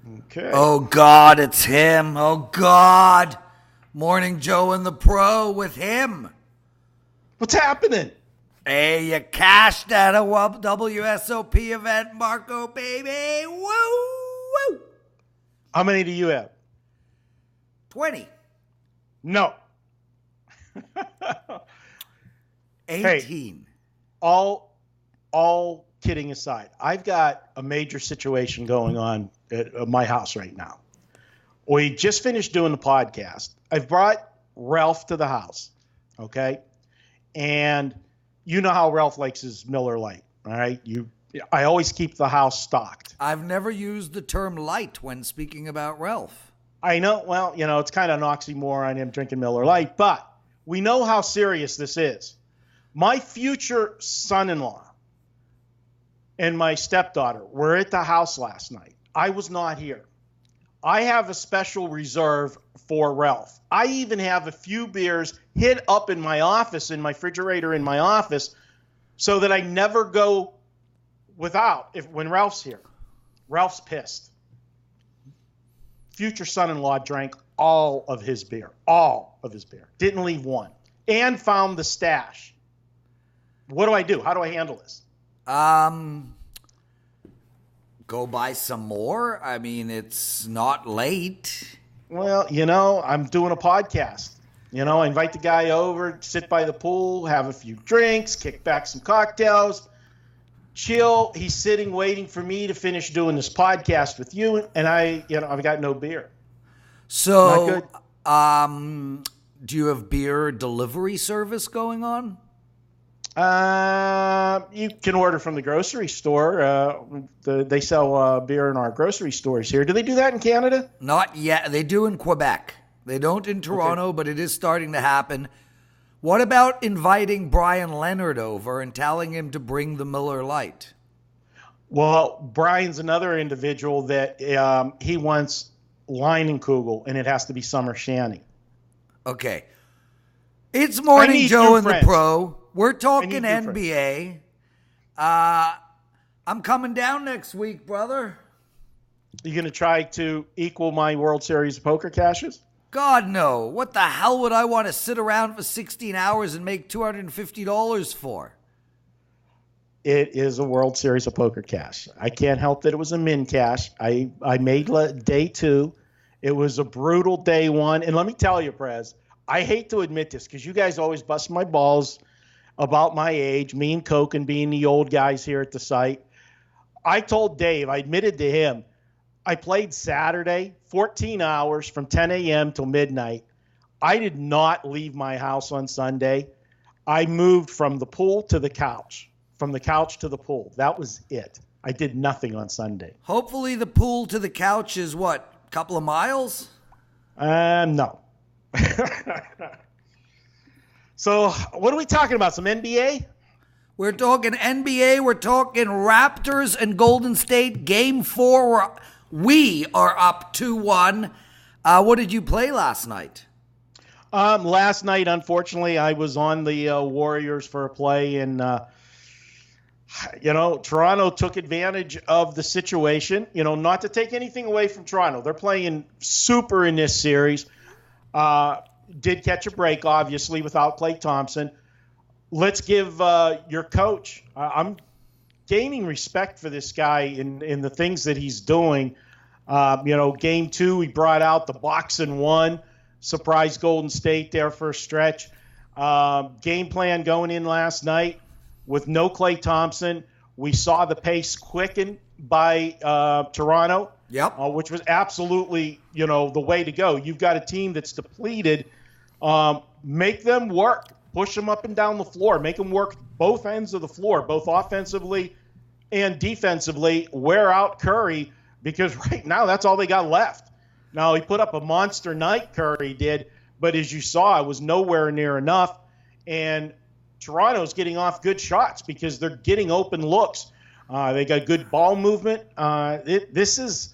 Okay. Oh, God, it's him. Oh, God. Morning Joe and the Pro with him. What's happening? Hey, you cashed at a WSOP event, Marco, baby. Woo, woo. How many do you have? 20. No. 18. Hey, all kidding aside, I've got a major situation going on at my house right now. We just finished doing the podcast. I've brought Ralph to the house, okay? And you know how Ralph likes his Miller Lite, all right? I always keep the house stocked. I've never used the term light when speaking about Ralph. I know, well, it's kind of an oxymoron, him drinking Miller Lite, but we know how serious this is. My future son-in-law and my stepdaughter were at the house last night. I was not here. I have a special reserve for Ralph. I even have a few beers hid up in my office, in my refrigerator in my office, so that I never go without when Ralph's here. Ralph's pissed. Future son-in-law drank all of his beer. Didn't leave one. And found the stash. What do I do? How do I handle this? Go buy some more. I mean, it's not late. Well, I'm doing a podcast. I invite the guy over, sit by the pool, have a few drinks, kick back some cocktails, chill. He's sitting waiting for me to finish doing this podcast with you, and I've got no beer. So, do you have beer delivery service going on? You can order from the grocery store. They sell beer in our grocery stores here. Do they do that in Canada? Not yet. They do in Quebec. They don't in Toronto, okay. But it is starting to happen. What about inviting Brian Leonard over and telling him to bring the Miller Lite? Well, Brian's another individual that he wants Leinenkugel, and it has to be summer shandy. Okay. It's Morning Joe and the Pro. We're talking NBA. I'm coming down next week, brother. You going to try to equal my World Series of Poker cashes? God, no. What the hell would I want to sit around for 16 hours and make $250 for? It is a World Series of Poker cash. I can't help that it was a min cash. I made day 2. It was a brutal day 1. And let me tell you, Prez, I hate to admit this because you guys always bust my balls about my age, me and Coke and being the old guys here at the site. I told Dave, I admitted to him, I played Saturday, 14 hours from 10 a.m. till midnight. I did not leave my house on Sunday. I moved from the pool to the couch, from the couch to the pool. That was it. I did nothing on Sunday. Hopefully the pool to the couch is what, a couple of miles? No. So what are we talking about? Some NBA? We're talking NBA. We're talking Raptors and Golden State. Game 4. We are up 2-1. What did you play last night? Last night, unfortunately, I was on the Warriors for a play, and Toronto took advantage of the situation. Not to take anything away from Toronto, they're playing super in this series. Did catch a break, obviously, without Klay Thompson. Let's give your coach. I'm gaining respect for this guy in the things that he's doing. Game 2, he brought out the box and one, surprised Golden State there for a stretch. Game plan going in last night with no Klay Thompson. We saw the pace quicken by Toronto. Yep. Which was absolutely, the way to go. You've got a team that's depleted. Make them work. Push them up and down the floor. Make them work both ends of the floor, both offensively and defensively. Wear out Curry because right now that's all they got left. Now, he put up a monster night, Curry did, but as you saw, it was nowhere near enough. And Toronto's getting off good shots because they're getting open looks. They got good ball movement. This is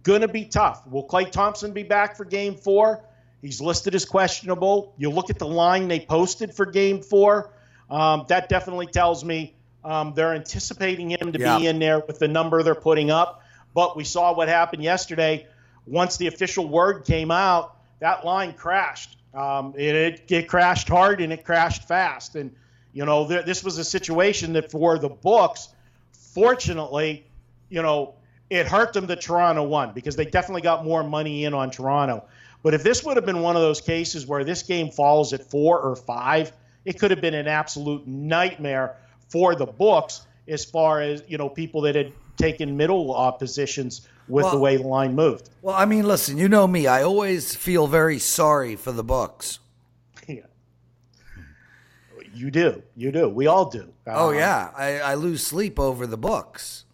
going to be tough. Will Klay Thompson be back for Game 4? He's listed as questionable. You look at the line they posted for Game 4. That definitely tells me they're anticipating him to be in there with the number they're putting up. But we saw what happened yesterday. Once the official word came out, that line crashed. It crashed hard and it crashed fast. And, this was a situation that for the books, fortunately, it hurt them that Toronto won because they definitely got more money in on Toronto. But if this would have been one of those cases where this game falls at 4 or 5, it could have been an absolute nightmare for the books as far as, people that had taken middle positions with the way the line moved. Well, I mean, listen, you know me. I always feel very sorry for the books. Yeah. You do. We all do. Yeah. I lose sleep over the books.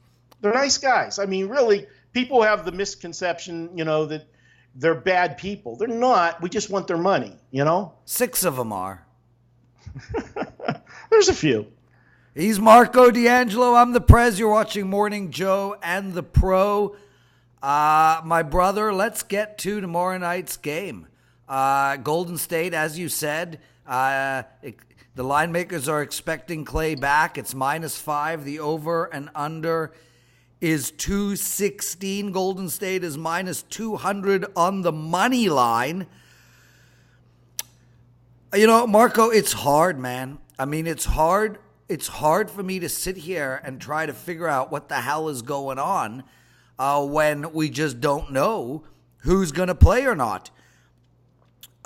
They're nice guys. I mean, really, people have the misconception, that they're bad people. They're not. We just want their money, 6 of them are. There's a few. He's Marco D'Angelo. I'm the Prez. You're watching Morning Joe and the Pro. My brother, let's get to tomorrow night's game. Golden State, as you said, the line makers are expecting Clay back. It's -5. The over and under is 216. Golden State is -200 on the money line. Marco, it's hard, man. I mean, it's hard. It's hard for me to sit here and try to figure out what the hell is going on when we just don't know who's going to play or not.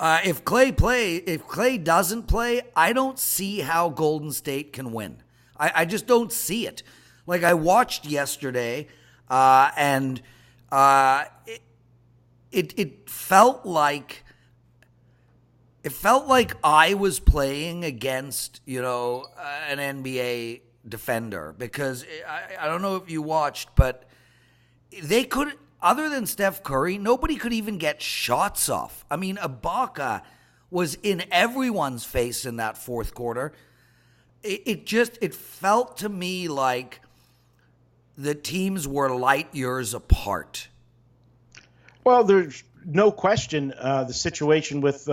If Clay doesn't play, I don't see how Golden State can win. I just don't see it. Like, I watched yesterday, and it felt like I was playing against, an NBA defender, because I don't know if you watched, but they could, other than Steph Curry, nobody could even get shots off. I mean, Ibaka was in everyone's face in that fourth quarter. It felt to me like the teams were light years apart. Well, there's no question the situation with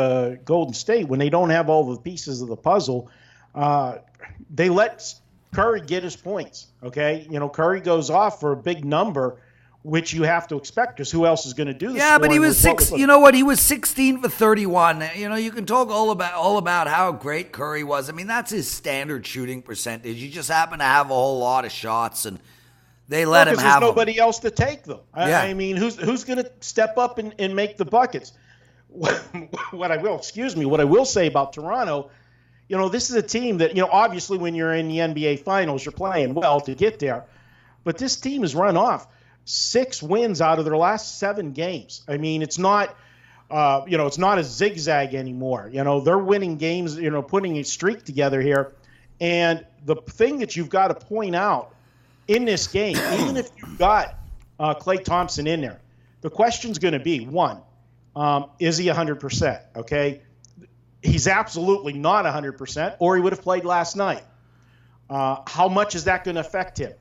Golden State, when they don't have all the pieces of the puzzle, they let Curry get his points, okay? Curry goes off for a big number, which you have to expect, because who else is going to do this? Yeah, but he was six. You know what? He was 16 for 31. You can talk all about how great Curry was. I mean, that's his standard shooting percentage. He just happened to have a whole lot of shots, and they let him have them. There's nobody else to take them. I mean, who's going to step up and make the buckets? What I will say about Toronto, this is a team that, obviously when you're in the NBA Finals, you're playing well to get there. But this team has run off 6 wins out of their last 7 games. I mean, it's not, it's not a zigzag anymore. They're winning games, putting a streak together here. And the thing that you've got to point out in this game, even if you've got Klay Thompson in there, the question's going to be, one, is he 100%? Okay. He's absolutely not 100%, or he would have played last night. How much is that going to affect him?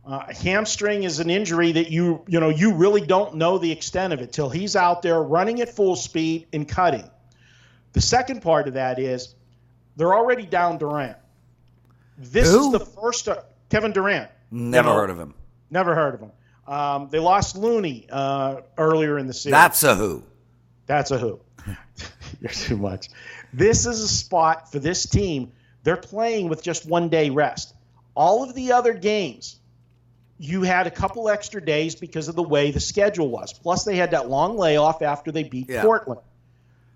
A hamstring is an injury that you really don't know the extent of it till he's out there running at full speed and cutting. The second part of that is they're already down Durant. This is the first Kevin Durant. Never heard of him. Never heard of him. They lost Looney earlier in the season. That's a who. That's a who. You're too much. This is a spot for this team. They're playing with just 1 day rest. All of the other games, you had a couple extra days because of the way the schedule was. Plus, they had that long layoff after they beat Portland.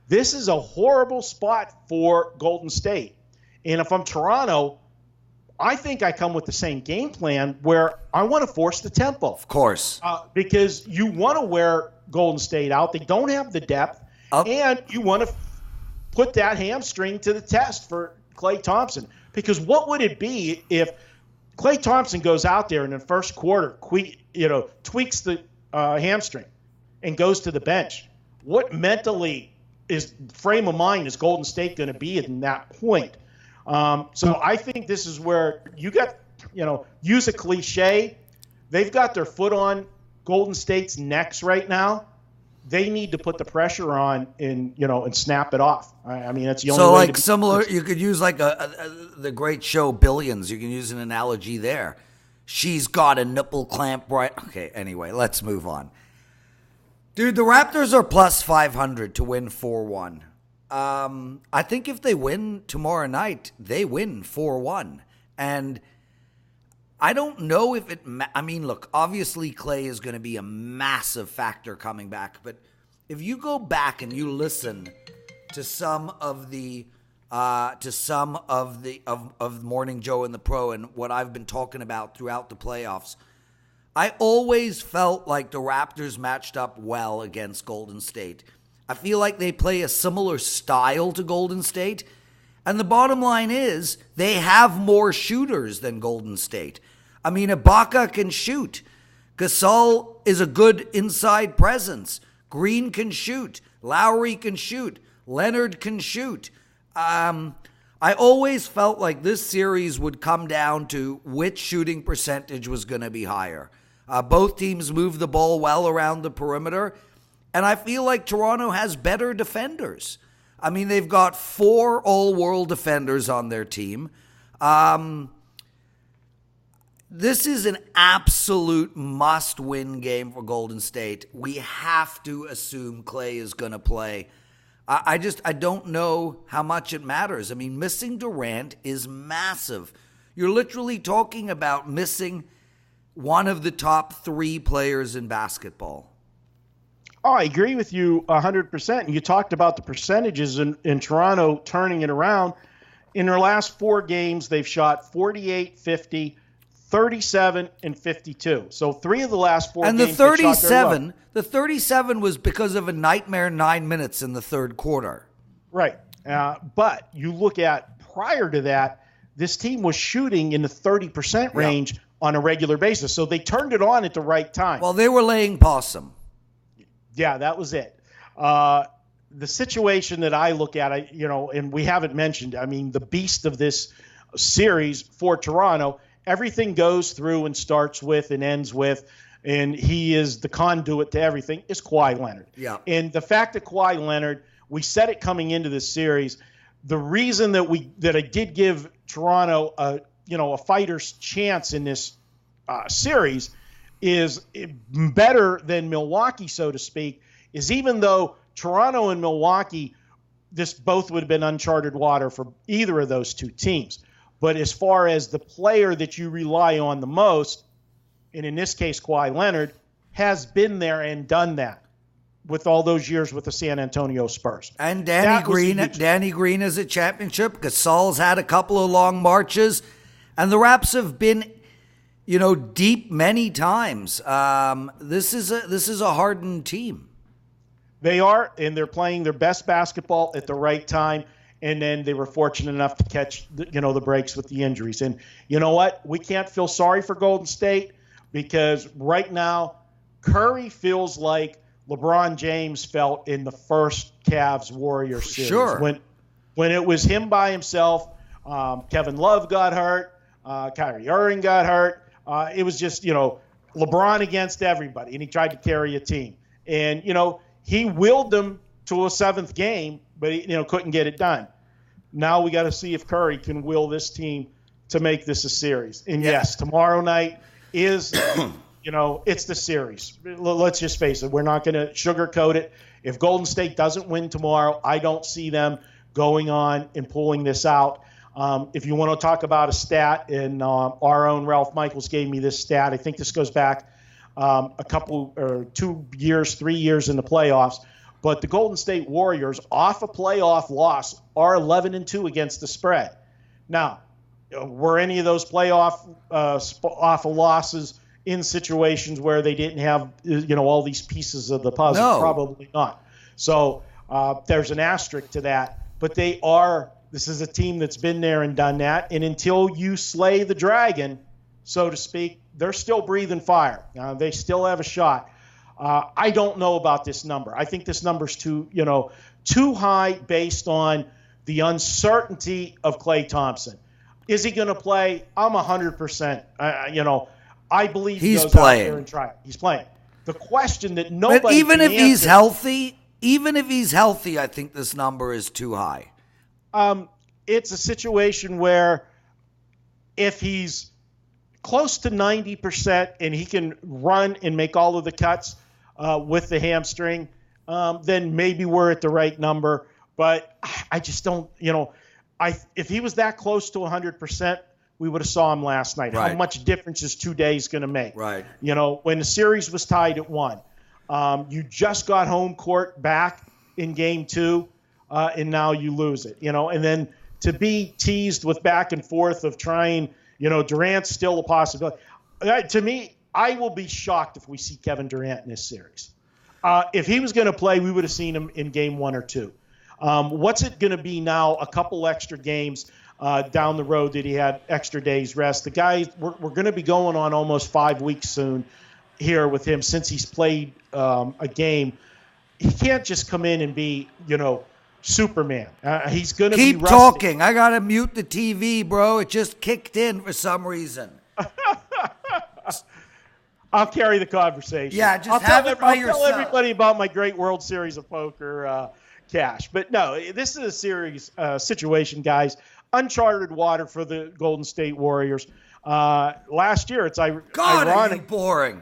This is a horrible spot for Golden State. And if I'm Toronto, I think I come with the same game plan where I want to force the tempo. Of course. Because you want to wear Golden State out. They don't have the depth. And you want to put that hamstring to the test for Klay Thompson. Because what would it be if Klay Thompson goes out there in the first quarter, tweaks the hamstring and goes to the bench? What mentally frame of mind is Golden State going to be at that point? So I think this is where you got, use a cliche. They've got their foot on Golden State's necks right now. They need to put the pressure on and snap it off. I mean, that's the only way. So like similar, you could use like the great show Billions. You can use an analogy there. She's got a nipple clamp right. Okay, anyway, let's move on. Dude, the Raptors are plus 500 to win 4-1. I think if they win tomorrow night, they win 4-1. And I don't know if it... I mean, look, obviously Clay is going to be a massive factor coming back. But if you go back and you listen to some of the... of Morning Joe and the Pro and what I've been talking about throughout the playoffs, I always felt like the Raptors matched up well against Golden State. I feel like they play a similar style to Golden State. And the bottom line is they have more shooters than Golden State. I mean, Ibaka can shoot. Gasol is a good inside presence. Green can shoot. Lowry can shoot. Leonard can shoot. I always felt like this series would come down to which shooting percentage was going to be higher. Both teams move the ball well around the perimeter, and I feel like Toronto has better defenders. I mean, they've got 4 all-world defenders on their team. This is an absolute must-win game for Golden State. We have to assume Clay is going to play. I don't know how much it matters. I mean, missing Durant is massive. You're literally talking about missing one of the top 3 players in basketball. Oh, I agree with you 100%. And you talked about the percentages in Toronto turning it around. In their last 4 games, they've shot 48, 50, 37, and 52. So 3 of the last 4 and games. And the 37 was because of a nightmare 9 minutes in the third quarter. Right. But you look at prior to that, this team was shooting in the 30% range on a regular basis. So they turned it on at the right time. Well, they were laying possum. Yeah, that was it. The situation that I look at, and we haven't mentioned, I mean, the beast of this series for Toronto, everything goes through and starts with and ends with, and he is the conduit to everything, is Kawhi Leonard. Yeah. And the fact that Kawhi Leonard, we said it coming into this series, the reason that I did give Toronto a fighter's chance in this series is better than Milwaukee, so to speak, is even though Toronto and Milwaukee, this both would have been uncharted water for either of those 2 teams. But as far as the player that you rely on the most, and in this case Kawhi Leonard, has been there and done that with all those years with the San Antonio Spurs. And Danny Green is a championship. Gasol's had a couple of long marches. And the Raps have been, deep many times. This is a hardened team. They are, and they're playing their best basketball at the right time. And then they were fortunate enough to catch, the breaks with the injuries. And you know what? We can't feel sorry for Golden State because right now Curry feels like LeBron James felt in the first Cavs-Warriors series. Sure. When it was him by himself, Kevin Love got hurt, Kyrie Irving got hurt. It was just, LeBron against everybody, and he tried to carry a team. And, he willed them to a 7th game, but he, couldn't get it done. Now we got to see if Curry can will this team to make this a series. And yes, tomorrow night is, it's the series. Let's just face it. We're not going to sugarcoat it. If Golden State doesn't win tomorrow, I don't see them going on and pulling this out. If you want to talk about a stat, and our own Ralph Michaels gave me this stat. I think this goes back a couple or 2 years, 3 years in the playoffs. But the Golden State Warriors, off a playoff loss, are 11-2 against the spread. Now, were any of those playoff off of losses in situations where they didn't have all these pieces of the puzzle? No. Probably not. So there's an asterisk to that. But they are. This is a team that's been there and done that. And until you slay the dragon, so to speak, they're still breathing fire. They still have a shot. I don't know about this number. I think this number's too high based on the uncertainty of Klay Thompson. Is he going to play? I'm 100%. I believe he goes playing. out there and try it. He's playing. The question that nobody But even can if he's answer, healthy, I think this number is too high. It's a situation where if he's close to 90% and he can run and make all of the cuts with the hamstring, then maybe we're at the right number. But I just don't, if he was that close to 100%, we would have saw him last night. Right. How much difference is 2 days going to make? Right. When the series was tied at 1, you just got home court back in game 2, and now you lose it. And then to be teased with back and forth of trying, Durant's still a possibility. To me, I will be shocked if we see Kevin Durant in this series. If he was going to play, we would have seen him in game 1 or 2. What's it going to be now? A couple extra games down the road that he had extra days rest. The guy, we're going to be going on almost 5 weeks soon here with him since he's played a game. He can't just come in and be, Superman. He's going to be Keep rusty. talking. I got to mute the TV, bro. It just kicked in for some reason. I'll carry the conversation. Yeah, just have it by yourself. I'll tell everybody about my great World Series of Poker cash. But no, this is a serious situation, guys. Uncharted water for the Golden State Warriors. Last year, it's ironic. Are you boring?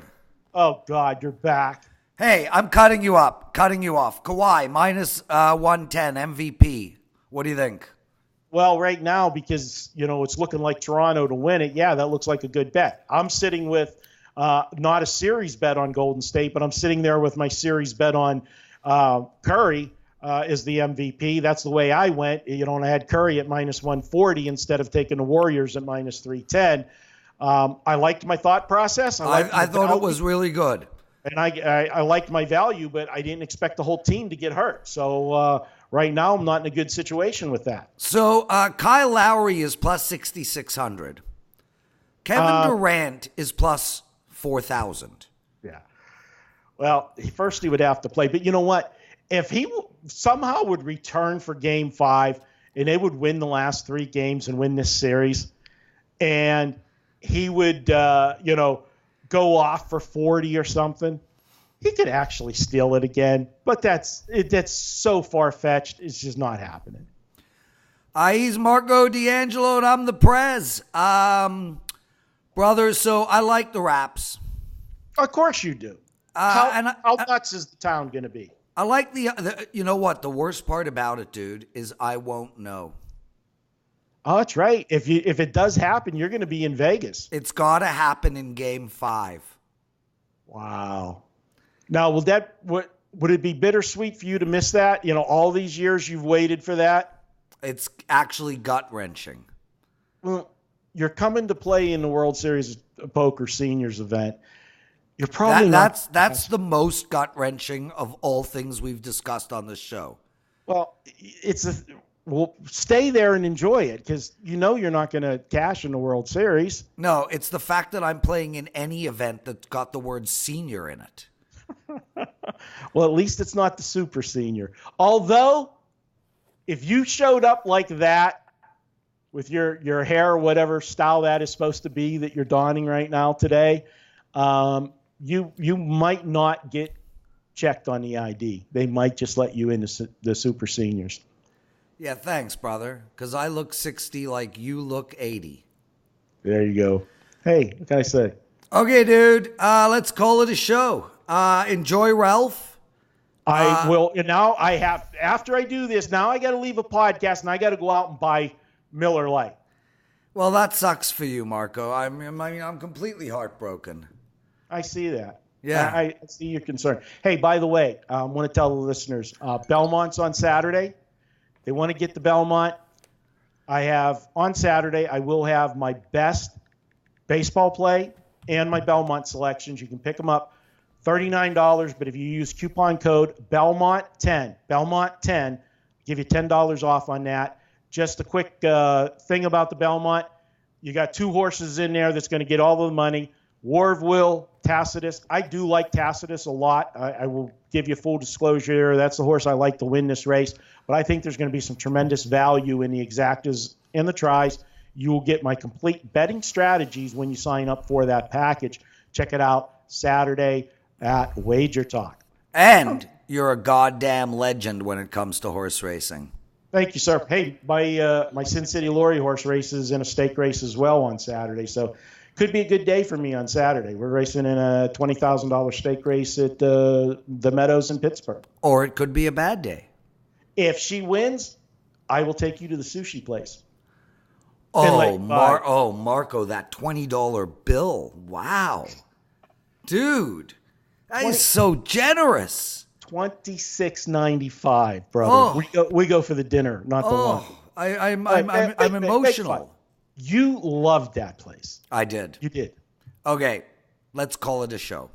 Oh, God, you're back. Hey, I'm cutting you off. Kawhi, minus 110, MVP. What do you think? Well, right now, because, it's looking like Toronto to win it, yeah, that looks like a good bet. I'm sitting with not a series bet on Golden State, but I'm sitting there with my series bet on Curry is the MVP. That's the way I went. And I had Curry at minus 140 instead of taking the Warriors at minus 310. I liked my thought process. I thought it was really good. And I liked my value, but I didn't expect the whole team to get hurt. So right now I'm not in a good situation with that. So Kyle Lowry is plus 6,600. Kevin Durant is plus 4,000. Yeah. Well, first he would have to play. But you know what? If he somehow would return for game 5 and they would win the last 3 games and win this series, and he would, go off for 40 or something, he could actually steal it again. But that's so far-fetched. It's just not happening. He's Marco D'Angelo, and I'm the Prez. Brothers, so I like the Raps. Of course you do. How nuts is the town going to be? I like the you know what? The worst part about it, dude, is I won't know. Oh, that's right. If it does happen, you're going to be in Vegas. It's got to happen in game 5. Wow. Now, would it be bittersweet for you to miss that? All these years you've waited for that? It's actually gut-wrenching. Well, you're coming to play in the World Series of Poker Seniors event. You're probably that's the most gut-wrenching of all things we've discussed on this show. Well, stay there and enjoy it because you're not going to cash in the World Series. No, it's the fact that I'm playing in any event that's got the word senior in it. Well, at least it's not the super senior. Although, if you showed up like that with your hair or whatever style that is supposed to be that you're donning right now today, you might not get checked on the ID. They might just let you in the super seniors. Yeah, thanks, brother, because I look 60 like you look 80. There you go. Hey, what can I say? Okay, dude, let's call it a show. Enjoy Ralph. I will. And now after I do this, now I got to leave a podcast and I got to go out and buy Miller Lite. Well, that sucks for you, Marco. I'm completely heartbroken. I see that. Yeah. I see your concern. Hey, by the way, I want to tell the listeners, Belmont's on Saturday. They want to get the Belmont. On Saturday, I will have my best baseball play and my Belmont selections. You can pick them up, $39, but if you use coupon code Belmont10, give you $10 off on that. Just a quick thing about the Belmont. You got 2 horses in there that's going to get all the money. War of Will, Tacitus. I do like Tacitus a lot. I will give you full disclosure. That's the horse I like to win this race. But I think there's going to be some tremendous value in the exactas and the tries. You will get my complete betting strategies when you sign up for that package. Check it out Saturday at WagerTalk. And you're a goddamn legend when it comes to horse racing. Thank you, sir. Hey, my Sin City Lorry horse races and a stake race as well on Saturday. So Could be a good day for me on Saturday. We're racing in a $20,000 stake race at the Meadows in Pittsburgh. Or it could be a bad day. If she wins, I will take you to the sushi place. Oh, Marco, that $20 bill. Wow. Dude, that is so generous. $26.95, brother. Oh. We go for the dinner, not the lunch. I'm emotional. You loved that place. I did. You did. Okay, let's call it a show.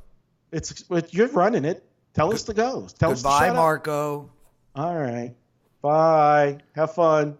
You're running it. Tell us to go. Tell us to Goodbye, shut up. Marco. All right. Bye. Have fun.